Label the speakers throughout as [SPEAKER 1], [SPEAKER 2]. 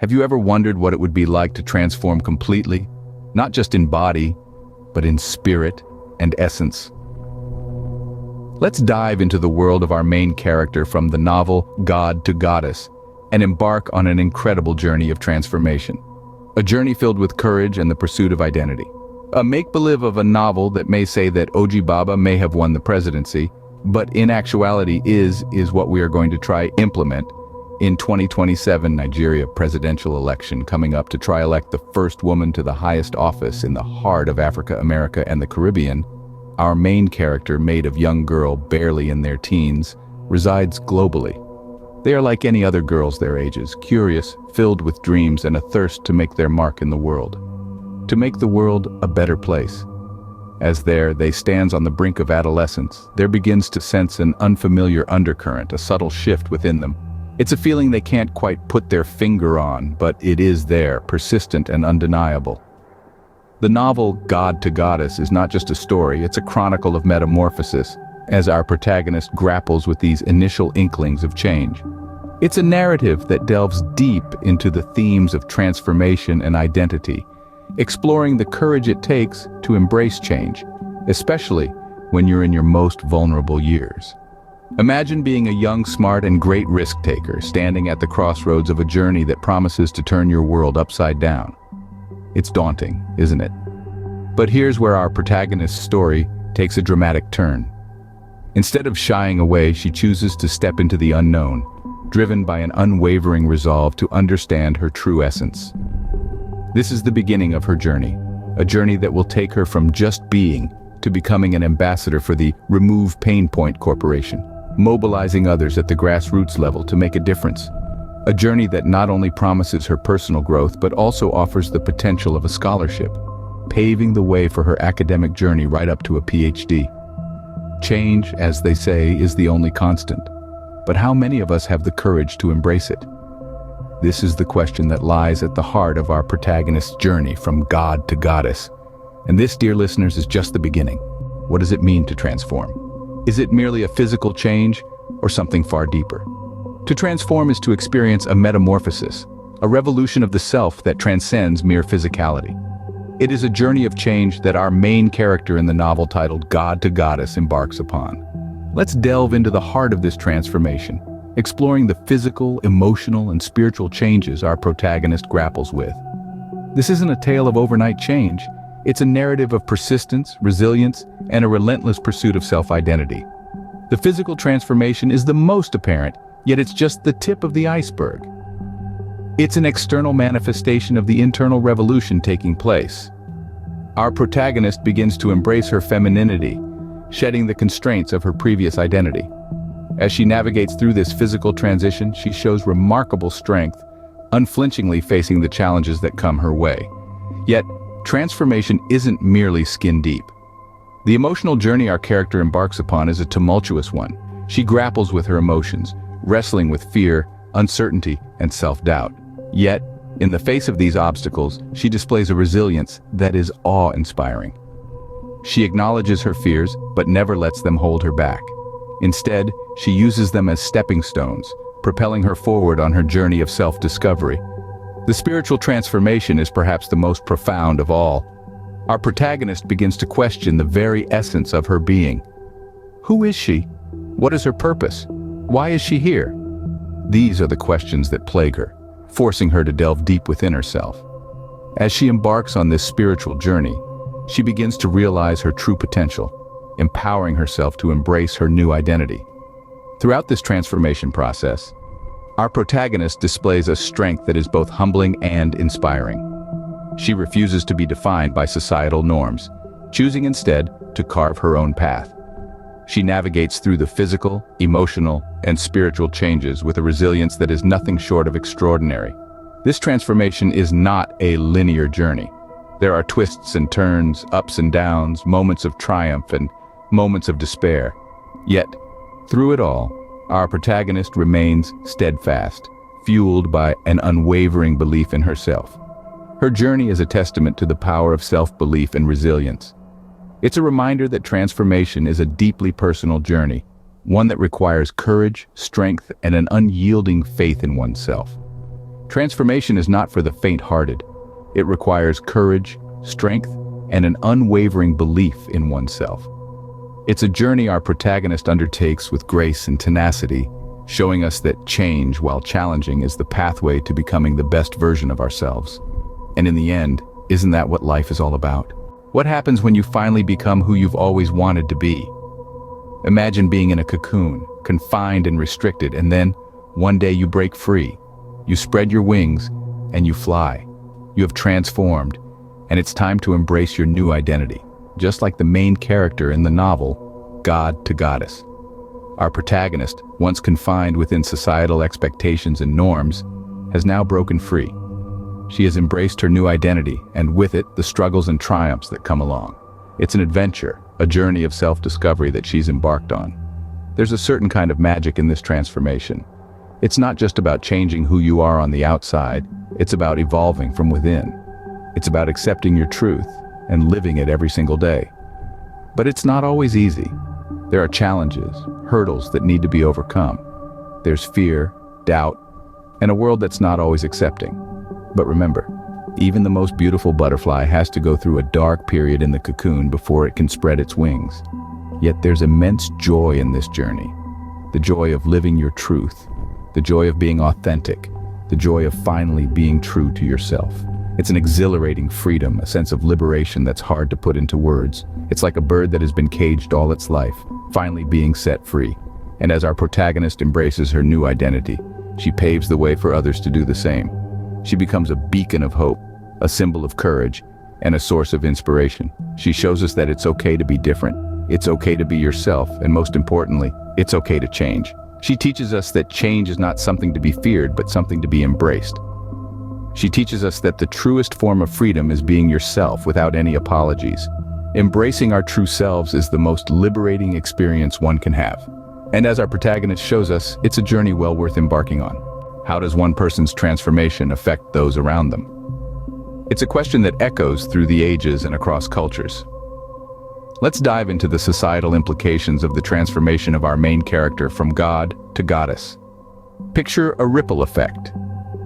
[SPEAKER 1] Have you ever wondered what it would be like to transform completely, not just in body, but in spirit and essence? Let's dive into the world of our main character from the novel God to Goddess and embark on an incredible journey of transformation. A journey filled with courage and the pursuit of identity. A make-believe of a novel that may say that OG Baba may have won the presidency, but in actuality is what we are going to try implement in 2027 Nigeria presidential election coming up to try elect the first woman to the highest office in the heart of Africa, America, and the Caribbean. Our main character, made of young girl barely in their teens, resides globally. They are like any other girls their ages, curious, filled with dreams and a thirst to make their mark in the world. To make the world a better place. As they stands on the brink of adolescence, there begins to sense an unfamiliar undercurrent, a subtle shift within them. It's a feeling they can't quite put their finger on, but it is there, persistent and undeniable. The novel God to Goddess is not just a story, it's a chronicle of metamorphosis, as our protagonist grapples with these initial inklings of change. It's a narrative that delves deep into the themes of transformation and identity, exploring the courage it takes to embrace change, especially when you're in your most vulnerable years. Imagine being a young, smart, and great risk-taker standing at the crossroads of a journey that promises to turn your world upside down. It's daunting, isn't it? But here's where our protagonist's story takes a dramatic turn. Instead of shying away, she chooses to step into the unknown, driven by an unwavering resolve to understand her true essence. This is the beginning of her journey, a journey that will take her from just being to becoming an ambassador for the Remove Pain Point Corporation, mobilizing others at the grassroots level to make a difference. A journey that not only promises her personal growth but also offers the potential of a scholarship, paving the way for her academic journey right up to a PhD. Change, as they say, is the only constant. But how many of us have the courage to embrace it? This is the question that lies at the heart of our protagonist's journey from God to Goddess. And this, dear listeners, is just the beginning. What does it mean to transform? Is it merely a physical change or something far deeper? To transform is to experience a metamorphosis, a revolution of the self that transcends mere physicality. It is a journey of change that our main character in the novel titled God to Goddess embarks upon. Let's delve into the heart of this transformation, exploring the physical, emotional, and spiritual changes our protagonist grapples with. This isn't a tale of overnight change. It's a narrative of persistence, resilience, and a relentless pursuit of self-identity. The physical transformation is the most apparent, yet it's just the tip of the iceberg. It's an external manifestation of the internal revolution taking place. Our protagonist begins to embrace her femininity, shedding the constraints of her previous identity. As she navigates through this physical transition, she shows remarkable strength, unflinchingly facing the challenges that come her way. Yet, transformation isn't merely skin deep. The emotional journey our character embarks upon is a tumultuous one. She grapples with her emotions, wrestling with fear, uncertainty, and self-doubt. Yet, in the face of these obstacles, she displays a resilience that is awe-inspiring. She acknowledges her fears, but never lets them hold her back. Instead, she uses them as stepping stones, propelling her forward on her journey of self-discovery. The spiritual transformation is perhaps the most profound of all. Our protagonist begins to question the very essence of her being. Who is she? What is her purpose? Why is she here? These are the questions that plague her, forcing her to delve deep within herself. As she embarks on this spiritual journey, she begins to realize her true potential, empowering herself to embrace her new identity. Throughout this transformation process, our protagonist displays a strength that is both humbling and inspiring. She refuses to be defined by societal norms, choosing instead to carve her own path. She navigates through the physical, emotional, and spiritual changes with a resilience that is nothing short of extraordinary. This transformation is not a linear journey. There are twists and turns, ups and downs, moments of triumph and moments of despair. Yet, through it all, our protagonist remains steadfast, fueled by an unwavering belief in herself. Her journey is a testament to the power of self-belief and resilience. It's a reminder that transformation is a deeply personal journey, one that requires courage, strength, and an unyielding faith in oneself. Transformation is not for the faint-hearted. It requires courage, strength, and an unwavering belief in oneself. It's a journey our protagonist undertakes with grace and tenacity, showing us that change, while challenging, is the pathway to becoming the best version of ourselves. And in the end, isn't that what life is all about? What happens when you finally become who you've always wanted to be? Imagine being in a cocoon, confined and restricted, and then, one day you break free. You spread your wings, and you fly. You have transformed, and it's time to embrace your new identity, just like the main character in the novel, God to Goddess. Our protagonist, once confined within societal expectations and norms, has now broken free. She has embraced her new identity, and with it, the struggles and triumphs that come along. It's an adventure, a journey of self-discovery that she's embarked on. There's a certain kind of magic in this transformation. It's not just about changing who you are on the outside, it's about evolving from within. It's about accepting your truth and living it every single day. But it's not always easy. There are challenges, hurdles that need to be overcome. There's fear, doubt, and a world that's not always accepting. But remember, even the most beautiful butterfly has to go through a dark period in the cocoon before it can spread its wings. Yet there's immense joy in this journey. The joy of living your truth, the joy of being authentic, the joy of finally being true to yourself. It's an exhilarating freedom, a sense of liberation that's hard to put into words. It's like a bird that has been caged all its life, finally being set free. And as our protagonist embraces her new identity, she paves the way for others to do the same. She becomes a beacon of hope, a symbol of courage, and a source of inspiration. She shows us that it's okay to be different. It's okay to be yourself, and most importantly, it's okay to change. She teaches us that change is not something to be feared, but something to be embraced. She teaches us that the truest form of freedom is being yourself without any apologies. Embracing our true selves is the most liberating experience one can have. And as our protagonist shows us, it's a journey well worth embarking on. How does one person's transformation affect those around them? It's a question that echoes through the ages and across cultures. Let's dive into the societal implications of the transformation of our main character from God to Goddess. Picture a ripple effect.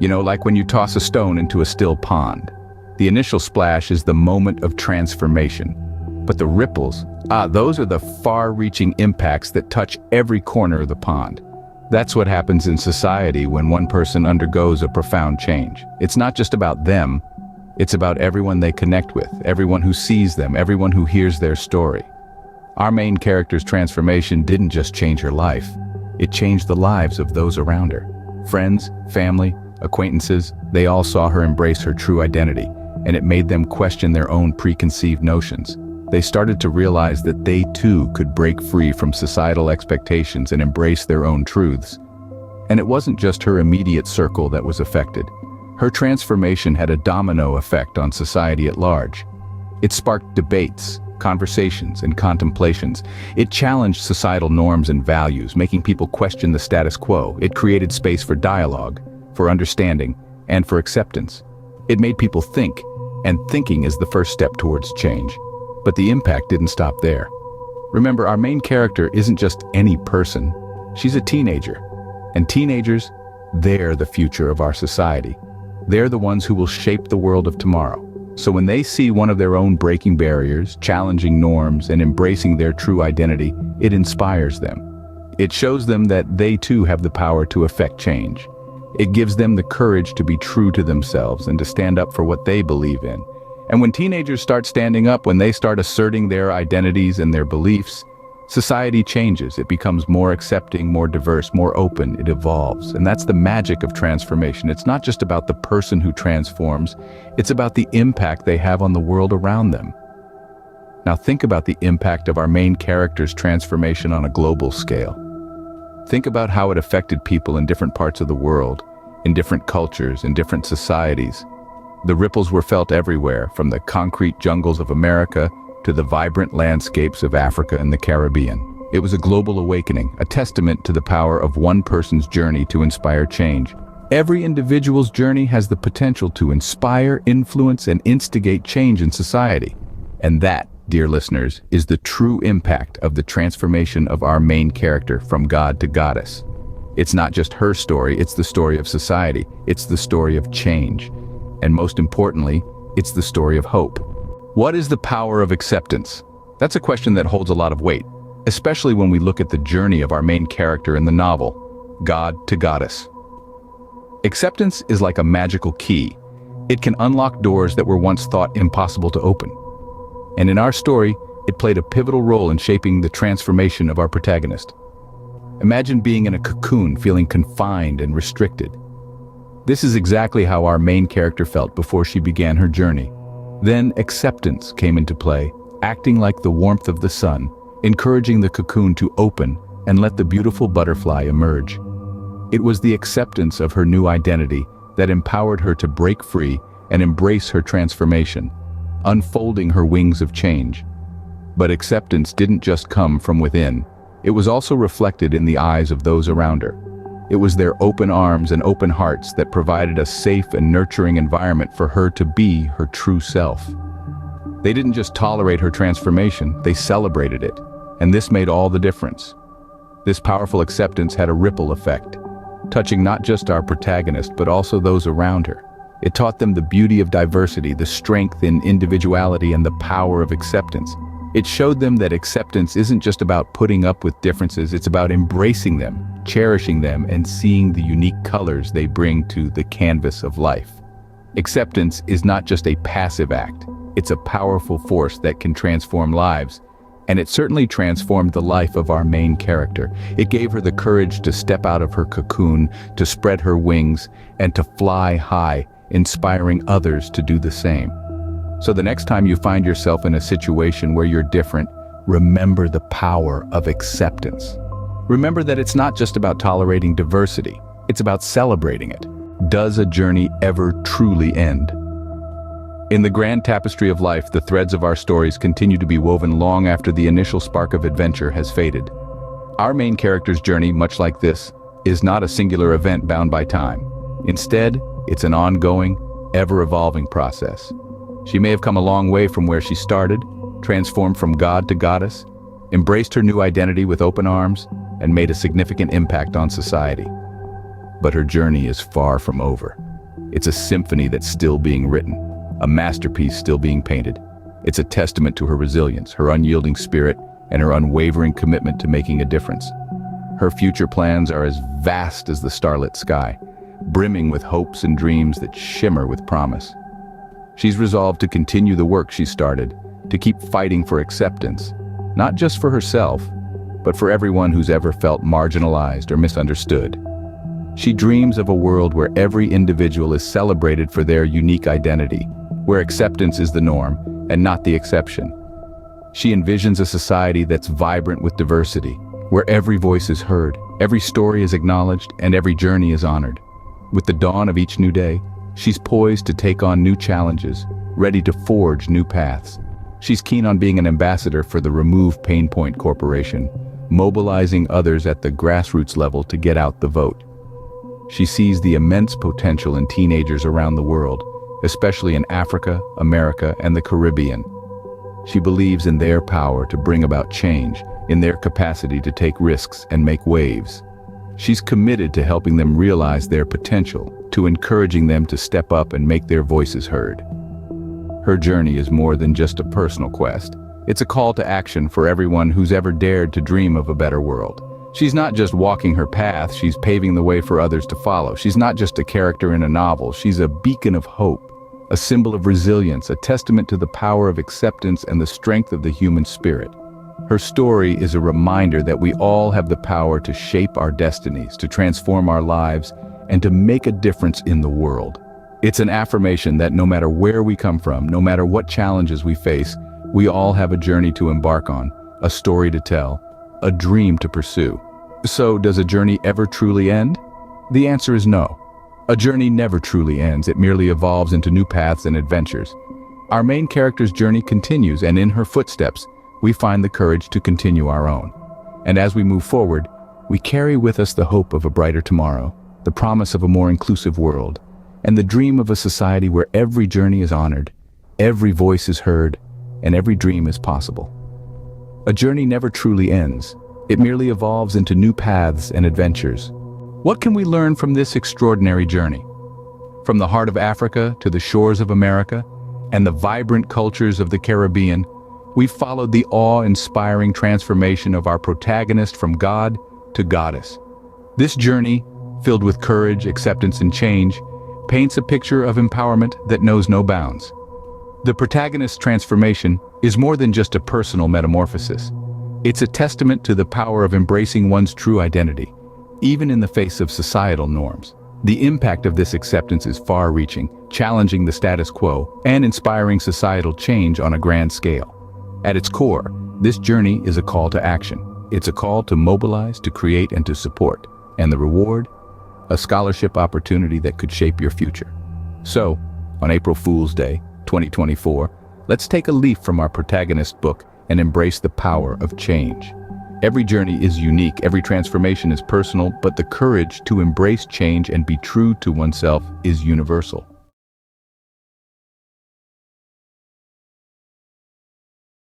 [SPEAKER 1] You know, like when you toss a stone into a still pond. The initial splash is the moment of transformation. But the ripples, those are the far-reaching impacts that touch every corner of the pond. That's what happens in society when one person undergoes a profound change. It's not just about them, it's about everyone they connect with, everyone who sees them, everyone who hears their story. Our main character's transformation didn't just change her life, it changed the lives of those around her. Friends, family, acquaintances, they all saw her embrace her true identity, and it made them question their own preconceived notions. They started to realize that they too could break free from societal expectations and embrace their own truths. And it wasn't just her immediate circle that was affected. Her transformation had a domino effect on society at large. It sparked debates, conversations, and contemplations. It challenged societal norms and values, making people question the status quo. It created space for dialogue, for understanding, and for acceptance. It made people think, and thinking is the first step towards change. But the impact didn't stop there. Remember, our main character isn't just any person. She's a teenager. And teenagers, they're the future of our society. They're the ones who will shape the world of tomorrow. So when they see one of their own breaking barriers, challenging norms, and embracing their true identity, it inspires them. It shows them that they too have the power to affect change. It gives them the courage to be true to themselves and to stand up for what they believe in. And when teenagers start standing up, when they start asserting their identities and their beliefs, society changes. It becomes more accepting, more diverse, more open. It evolves. And that's the magic of transformation. It's not just about the person who transforms, it's about the impact they have on the world around them. Now think about the impact of our main character's transformation on a global scale. Think about how it affected people in different parts of the world, in different cultures, in different societies. The ripples were felt everywhere, from the concrete jungles of America to the vibrant landscapes of Africa and the Caribbean. It was a global awakening, a testament to the power of one person's journey to inspire change. Every individual's journey has the potential to inspire, influence, and instigate change in society. And that, dear listeners, is the true impact of the transformation of our main character from God to Goddess. It's not just her story, it's the story of society. It's the story of change. And most importantly, it's the story of hope. What is the power of acceptance? That's a question that holds a lot of weight, especially when we look at the journey of our main character in the novel, God to Goddess. Acceptance is like a magical key. It can unlock doors that were once thought impossible to open. And in our story, it played a pivotal role in shaping the transformation of our protagonist. Imagine being in a cocoon, feeling confined and restricted. This is exactly how our main character felt before she began her journey. Then acceptance came into play, acting like the warmth of the sun, encouraging the cocoon to open and let the beautiful butterfly emerge. It was the acceptance of her new identity that empowered her to break free and embrace her transformation, unfolding her wings of change. But acceptance didn't just come from within. It was also reflected in the eyes of those around her. It was their open arms and open hearts that provided a safe and nurturing environment for her to be her true self. They didn't just tolerate her transformation, they celebrated it. And this made all the difference. This powerful acceptance had a ripple effect, touching not just our protagonist, but also those around her. It taught them the beauty of diversity, the strength in individuality, and the power of acceptance. It showed them that acceptance isn't just about putting up with differences, it's about embracing them, cherishing them, and seeing the unique colors they bring to the canvas of life. Acceptance is not just a passive act, it's a powerful force that can transform lives. And it certainly transformed the life of our main character. It gave her the courage to step out of her cocoon, to spread her wings, and to fly high, inspiring others to do the same. So the next time you find yourself in a situation where you're different, remember the power of acceptance. Remember that it's not just about tolerating diversity, it's about celebrating it. Does a journey ever truly end? In the grand tapestry of life, the threads of our stories continue to be woven long after the initial spark of adventure has faded. Our main character's journey, much like this, is not a singular event bound by time. Instead, it's an ongoing, ever-evolving process. She may have come a long way from where she started, transformed from God to Goddess, embraced her new identity with open arms, and made a significant impact on society. But her journey is far from over. It's a symphony that's still being written, a masterpiece still being painted. It's a testament to her resilience, her unyielding spirit, and her unwavering commitment to making a difference. Her future plans are as vast as the starlit sky, brimming with hopes and dreams that shimmer with promise. She's resolved to continue the work she started, to keep fighting for acceptance, not just for herself, but for everyone who's ever felt marginalized or misunderstood. She dreams of a world where every individual is celebrated for their unique identity, where acceptance is the norm and not the exception. She envisions a society that's vibrant with diversity, where every voice is heard, every story is acknowledged, and every journey is honored. With the dawn of each new day, she's poised to take on new challenges, ready to forge new paths. She's keen on being an ambassador for the Remove Pain Point Corporation, mobilizing others at the grassroots level to get out the vote. She sees the immense potential in teenagers around the world, especially in Africa, America, and the Caribbean. She believes in their power to bring about change, in their capacity to take risks and make waves. She's committed to helping them realize their potential, to encouraging them to step up and make their voices heard. Her journey is more than just a personal quest. It's a call to action for everyone who's ever dared to dream of a better world. She's not just walking her path, she's paving the way for others to follow. She's not just a character in a novel, she's a beacon of hope, a symbol of resilience, a testament to the power of acceptance and the strength of the human spirit. Her story is a reminder that we all have the power to shape our destinies, to transform our lives, and to make a difference in the world. It's an affirmation that no matter where we come from, no matter what challenges we face, we all have a journey to embark on, a story to tell, a dream to pursue. So, does a journey ever truly end? The answer is no. A journey never truly ends, it merely evolves into new paths and adventures. Our main character's journey continues, and in her footsteps, we find the courage to continue our own. And as we move forward, we carry with us the hope of a brighter tomorrow, the promise of a more inclusive world, and the dream of a society where every journey is honored, every voice is heard, and every dream is possible. A journey never truly ends. It merely evolves into new paths and adventures. What can we learn from this extraordinary journey? From the heart of Africa to the shores of America and the vibrant cultures of the Caribbean, we've followed the awe-inspiring transformation of our protagonist from God to goddess. This journey, filled with courage, acceptance, and change, paints a picture of empowerment that knows no bounds. The protagonist's transformation is more than just a personal metamorphosis. It's a testament to the power of embracing one's true identity, even in the face of societal norms. The impact of this acceptance is far-reaching, challenging the status quo and inspiring societal change on a grand scale. At its core, this journey is a call to action. It's a call to mobilize, to create, and to support. And the reward? A scholarship opportunity that could shape your future. So, on April Fool's Day, 2024, let's take a leaf from our protagonist's book and embrace the power of change. Every journey is unique, every transformation is personal, but the courage to embrace change and be true to oneself is universal.